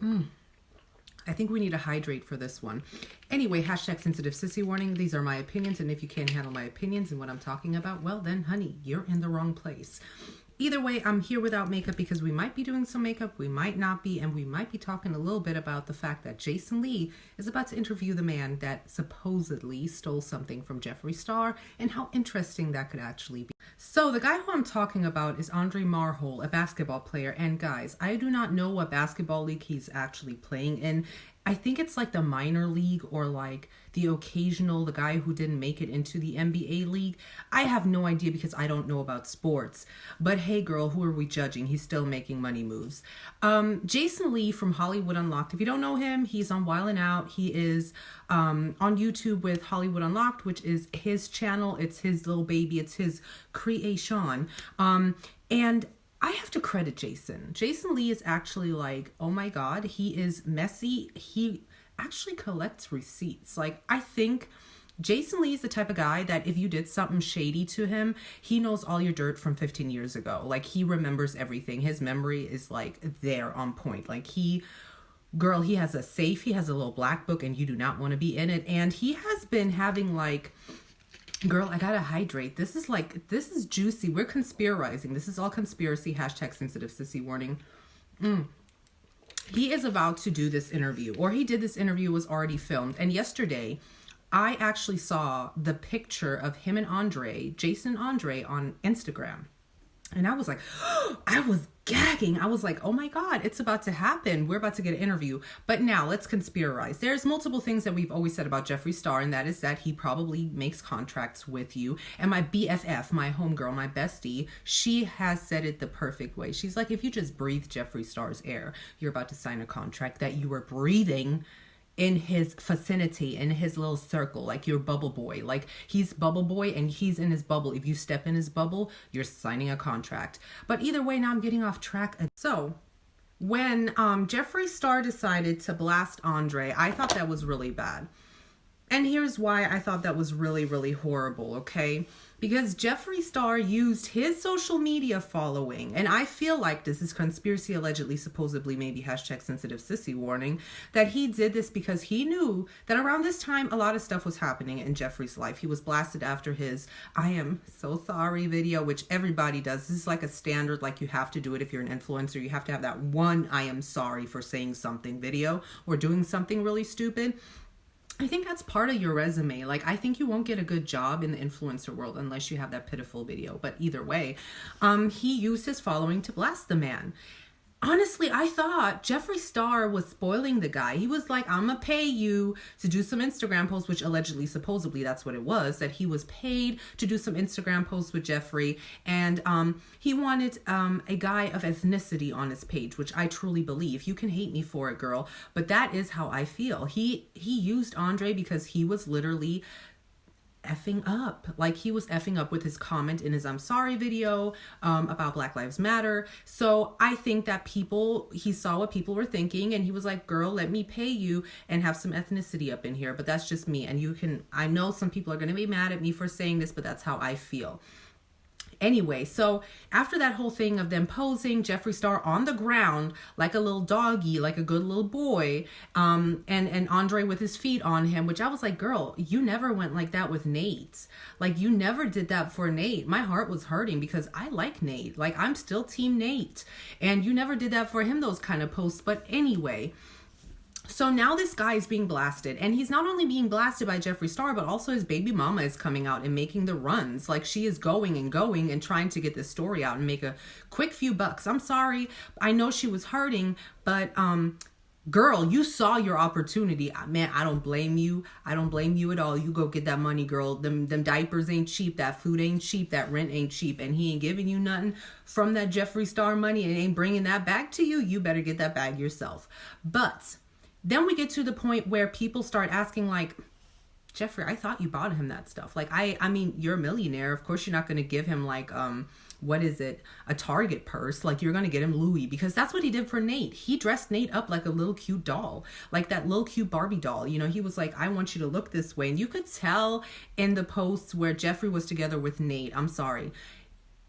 I think we need to hydrate for this one. Anyway, hashtag sensitive sissy warning. These are my opinions, and if you can't handle my opinions and what I'm talking about, well then, honey, you're in the wrong place. Either way, I'm here without makeup because we might be doing some makeup, we might not be, and we might be talking a little bit about the fact that Jason Lee is about to interview the man that supposedly stole something from Jeffree Star and how interesting that could actually be. So the guy who I'm talking about is Andre Marhold, a basketball player. And guys, I do not know what basketball league he's actually playing in. I think it's like the minor league or like the guy who didn't make it into the NBA league. I have no idea because I don't know about sports. But hey girl, who are we judging? He's still making money moves. Jason Lee from Hollywood Unlocked. If you don't know him, he's on Wildin' Out. He is on YouTube with Hollywood Unlocked, which is his channel. It's his little baby. It's his creation. And I have to credit Jason. Jason Lee is actually like, oh my God, he is messy. He actually collects receipts. Like, I think Jason Lee is the type of guy that if you did something shady to him, he knows all your dirt from 15 years ago. Like, he remembers everything. His memory is like there on point. Like, girl, he has a safe, he has a little black book and you do not want to be in it. And he has been having like, girl, I gotta hydrate. This is juicy. We're conspirizing. This is all conspiracy. Hashtag sensitive sissy warning. He is about to do this interview, or he did this interview, was already filmed. And yesterday, I actually saw the picture of him and Andre, Jason Andre, on Instagram. And I was like, I was gagging. I was like, oh my God, it's about to happen. We're about to get an interview. But now let's conspirize. There's multiple things that we've always said about Jeffree Star, and that is that he probably makes contracts with you. And my BFF, my homegirl, my bestie, she has said it the perfect way. She's like, if you just breathe Jeffree Star's air, you're about to sign a contract that you were breathing in his vicinity, in his little circle, like your bubble boy. Like, he's bubble boy and he's in his bubble. If you step in his bubble, you're signing a contract. But either way, now I'm getting off track. So when Jeffree Star decided to blast Andre, I thought that was really bad. And here's why I thought that was really, really horrible, okay? Because Jeffree Star used his social media following, and I feel like this is conspiracy, allegedly, supposedly, maybe hashtag sensitive sissy warning, that he did this because he knew that around this time, a lot of stuff was happening in Jeffree's life. He was blasted after his I am so sorry video, which everybody does. This is like a standard, like you have to do it if you're an influencer. You have to have that one I am sorry for saying something video or doing something really stupid. I think that's part of your resume. Like, I think you won't get a good job in the influencer world unless you have that pitiful video. But either way, he used his following to blast the man. Honestly, I thought Jeffree Star was spoiling the guy. He was like, I'm gonna pay you to do some Instagram posts, which allegedly, supposedly, that's what it was, that he was paid to do some Instagram posts with Jeffree. And he wanted a guy of ethnicity on his page, which I truly believe. You can hate me for it, girl, but that is how I feel. He used Andre because he was literally effing up. Like, he was effing up with his comment in his I'm sorry video about Black Lives Matter. So I think that he saw what people were thinking and he was like, girl, let me pay you and have some ethnicity up in here. But that's just me. And I know some people are going to be mad at me for saying this, but that's how I feel. Anyway, so after that whole thing of them posing, Jeffree Star on the ground like a little doggy, like a good little boy, and Andre with his feet on him, which I was like, girl, you never went like that with Nate. Like, you never did that for Nate. My heart was hurting because I like Nate. Like, I'm still team Nate. And you never did that for him, those kind of posts. But anyway, so now this guy is being blasted, and he's not only being blasted by Jeffree Star, but also his baby mama is coming out and making the runs. Like, she is going and trying to get this story out and make a quick few bucks. I'm sorry. I know she was hurting, but girl, you saw your opportunity. Man, I don't blame you. I don't blame you at all. You go get that money, girl. Them diapers ain't cheap. That food ain't cheap. That rent ain't cheap. And he ain't giving you nothing from that Jeffree Star money and ain't bringing that back to you. You better get that bag yourself. But then we get to the point where people start asking, like, Jeffree, I thought you bought him that stuff. Like, I mean, you're a millionaire. Of course, you're not going to give him, like, what is it? A Target purse. Like, you're going to get him Louis, because that's what he did for Nate. He dressed Nate up like a little cute doll, like that little cute Barbie doll. You know, he was like, I want you to look this way. And you could tell in the posts where Jeffree was together with Nate, I'm sorry,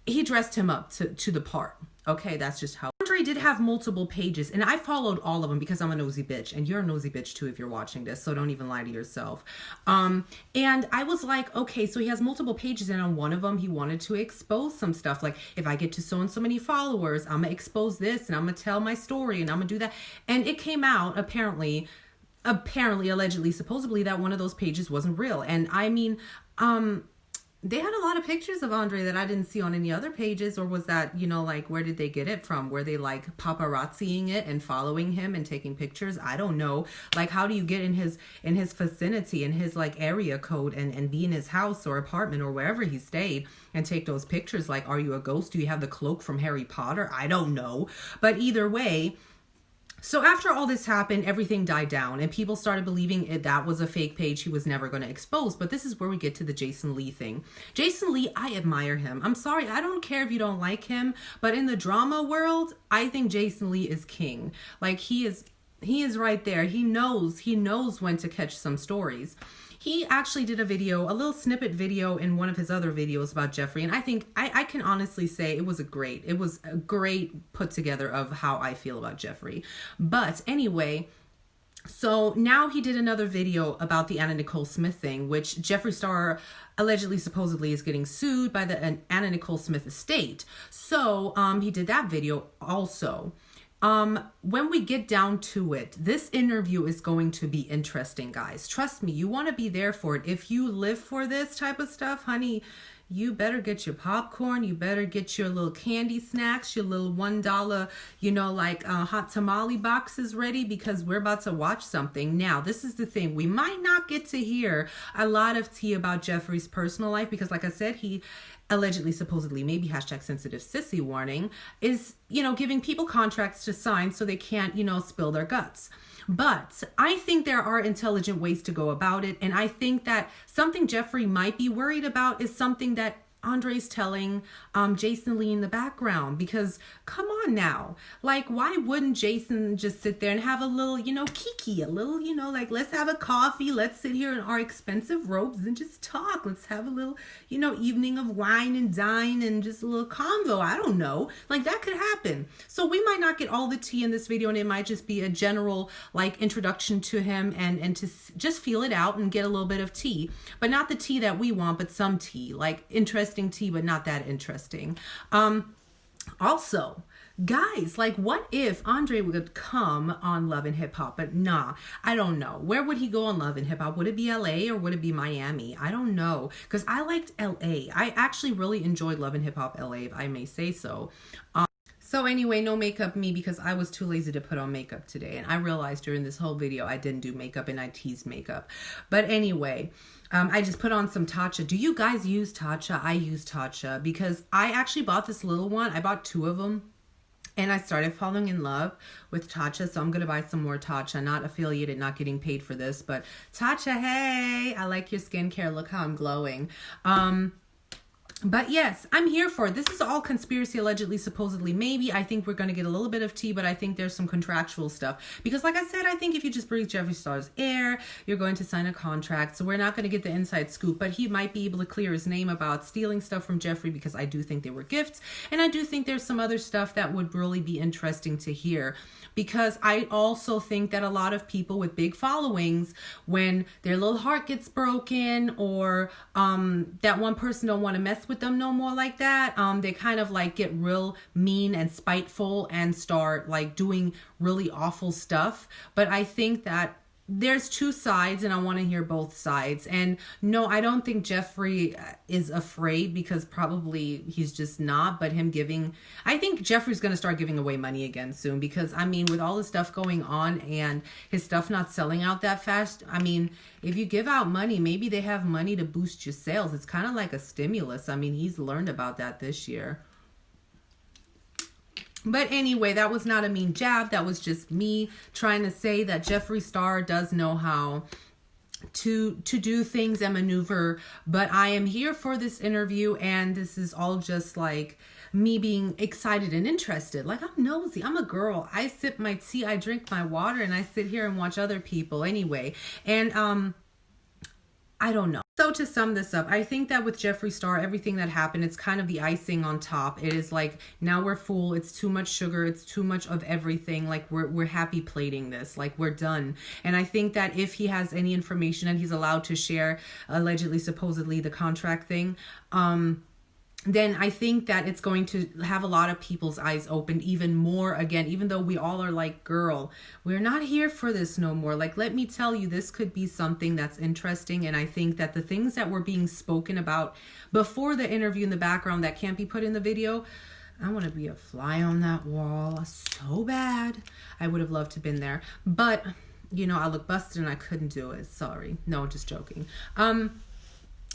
he dressed him up to the part. Okay, that's just how. Andre did have multiple pages, and I followed all of them because I'm a nosy bitch, and you're a nosy bitch too if you're watching this, so don't even lie to yourself. And I was like, okay, so he has multiple pages, and on one of them he wanted to expose some stuff, like, if I get to so and so many followers, I'm gonna expose this, and I'm gonna tell my story, and I'm gonna do that. And it came out apparently, allegedly, supposedly, that one of those pages wasn't real. And I mean, they had a lot of pictures of Andre that I didn't see on any other pages. Or was that, you know, like, where did they get it from? Were they like paparazziing it and following him and taking pictures? I don't know. Like, how do you get in his vicinity, in his like area code, and be in his house or apartment or wherever he stayed and take those pictures? Like, are you a ghost? Do you have the cloak from Harry Potter? I don't know. But either way, so after all this happened, everything died down and people started believing that was a fake page he was never going to expose. But this is where we get to the Jason Lee thing. Jason Lee, I admire him. I'm sorry, I don't care if you don't like him, but in the drama world, I think Jason Lee is king. Like, he is right there. He knows when to catch some stories. He actually did a little snippet video in one of his other videos about Jeffree. And I think I can honestly say it was a great put together of how I feel about Jeffree. But anyway, so now he did another video about the Anna Nicole Smith thing, which Jeffree Star allegedly, supposedly, is getting sued by the Anna Nicole Smith estate. So he did that video also. When we get down to it, this interview is going to be interesting, guys. Trust me, you want to be there for it. If you live for this type of stuff, honey, you better get your popcorn. You better get your little candy snacks, your little $1, you know, like hot tamale boxes ready, because we're about to watch something. Now, this is the thing. We might not get to hear a lot of tea about Jeffree's personal life because, like I said, he allegedly, supposedly, maybe #sensitive sissy warning, is, you know, giving people contracts to sign so they can't, you know, spill their guts. But I think there are intelligent ways to go about it. And I think that something Jeffree might be worried about is something that Andre's telling Jason Lee in the background, because come on now, like, why wouldn't Jason just sit there and have a little, you know, kiki, a little, you know, like, let's have a coffee, let's sit here in our expensive robes and just talk, let's have a little, you know, evening of wine and dine and just a little convo. I don't know, like, that could happen. So we might not get all the tea in this video, and it might just be a general like introduction to him and to just feel it out and get a little bit of tea, but not the tea that we want, but some tea, like interesting tea, but not that interesting. Also, guys, like, what if Andre would come on Love and Hip Hop? But nah, I don't know. Where would he go on Love and Hip Hop? Would it be LA or would it be Miami? I don't know, because I liked LA. I actually really enjoyed Love and Hip Hop LA, if I may say so. So anyway, no makeup me because I was too lazy to put on makeup today. And I realized during this whole video I didn't do makeup and I teased makeup. But anyway, I just put on some Tatcha. Do you guys use Tatcha? I use Tatcha because I actually bought this little one. I bought 2 of them. And I started falling in love with Tatcha, so I'm going to buy some more Tatcha. Not affiliated, not getting paid for this, but Tatcha, hey, I like your skincare. Look how I'm glowing. But yes, I'm here for it. This is all conspiracy, allegedly, supposedly, maybe. I think we're going to get a little bit of tea, but I think there's some contractual stuff. Because like I said, I think if you just breathe Jeffree Star's air, you're going to sign a contract. So we're not going to get the inside scoop, but he might be able to clear his name about stealing stuff from Jeffree, because I do think they were gifts. And I do think there's some other stuff that would really be interesting to hear. Because I also think that a lot of people with big followings, when their little heart gets broken, or that one person don't want to mess with them no more like that, they kind of like get real mean and spiteful and start like doing really awful stuff. But I think that there's 2 sides and I want to hear both sides. And no, I don't think Jeffree is afraid, because probably he's just not. But I think Jeffree's going to start giving away money again soon, because I mean, with all the stuff going on and his stuff not selling out that fast, I mean, if you give out money, maybe they have money to boost your sales. It's kind of like a stimulus. I mean, he's learned about that this year. But anyway, that was not a mean jab. That was just me trying to say that Jeffree Star does know how to do things and maneuver. But I am here for this interview, and this is all just like me being excited and interested. Like, I'm nosy. I'm a girl. I sip my tea, I drink my water, and I sit here and watch other people anyway. And I don't know. So to sum this up, I think that with Jeffree Star, everything that happened, it's kind of the icing on top. It is like, now we're full. It's too much sugar. It's too much of everything. Like we're happy plating this. Like we're done. And I think that if he has any information and he's allowed to share, allegedly, supposedly, the contract thing, then I think that it's going to have a lot of people's eyes opened even more again, even though we all are like, girl, we're not here for this no more. Like, let me tell you, this could be something that's interesting. And I think that the things that were being spoken about before the interview in the background that can't be put in the video, I want to be a fly on that wall so bad. I would have loved to have been there. But, you know, I look busted and I couldn't do it. Sorry. No, just joking.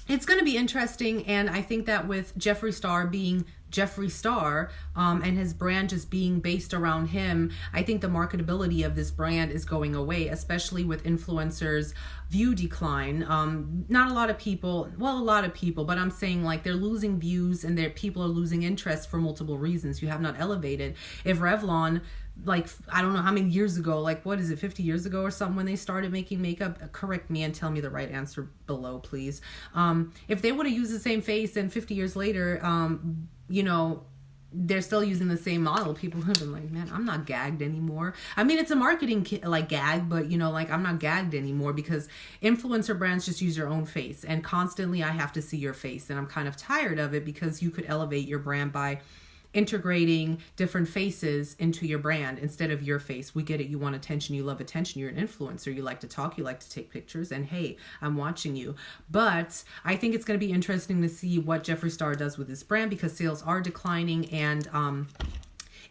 It's going to be interesting, and I think that with Jeffree Star being Jeffree Star, and his brand just being based around him, I think the marketability of this brand is going away, especially with influencers' view decline. Not a lot of people, well, a lot of people, but I'm saying like they're losing views and their people are losing interest for multiple reasons. You have not elevated. If Revlon, like, I don't know how many years ago, like, what is it, 50 years ago or something, when they started making makeup, correct me and tell me the right answer below, please. If they would have used the same face and 50 years later, you know, they're still using the same model, people would have been like, man, I'm not gagged anymore. I mean, it's a marketing like gag, but you know, like, I'm not gagged anymore, because influencer brands just use your own face, and constantly I have to see your face, and I'm kind of tired of it, because you could elevate your brand by integrating different faces into your brand instead of your face. We get it. You want attention. You love attention. You're an influencer. You like to talk. You like to take pictures. And hey, I'm watching you. But I think it's going to be interesting to see what Jeffree Star does with this brand, because sales are declining. And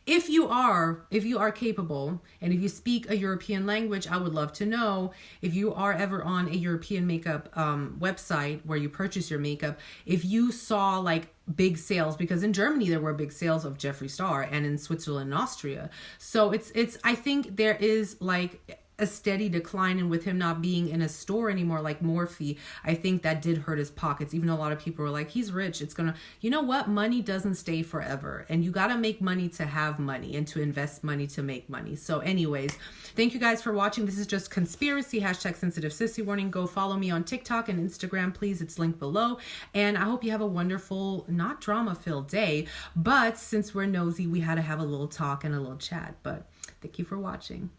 if you are capable, and if you speak a European language, I would love to know, if you are ever on a European makeup website where you purchase your makeup, if you saw like big sales, because in Germany there were big sales of Jeffree Star, and in Switzerland and Austria. So it's I think there is like a steady decline, and with him not being in a store anymore like Morphe, I think that did hurt his pockets, even though a lot of people were like, he's rich. It's gonna, you know what, money doesn't stay forever, and you gotta make money to have money and to invest money to make money. So anyways, thank you guys for watching. This is just conspiracy, #sensitive sissy warning. Go follow me on TikTok and Instagram, please. It's linked below. And I hope you have a wonderful, not drama filled day, but since we're nosy, we had to have a little talk and a little chat. But thank you for watching.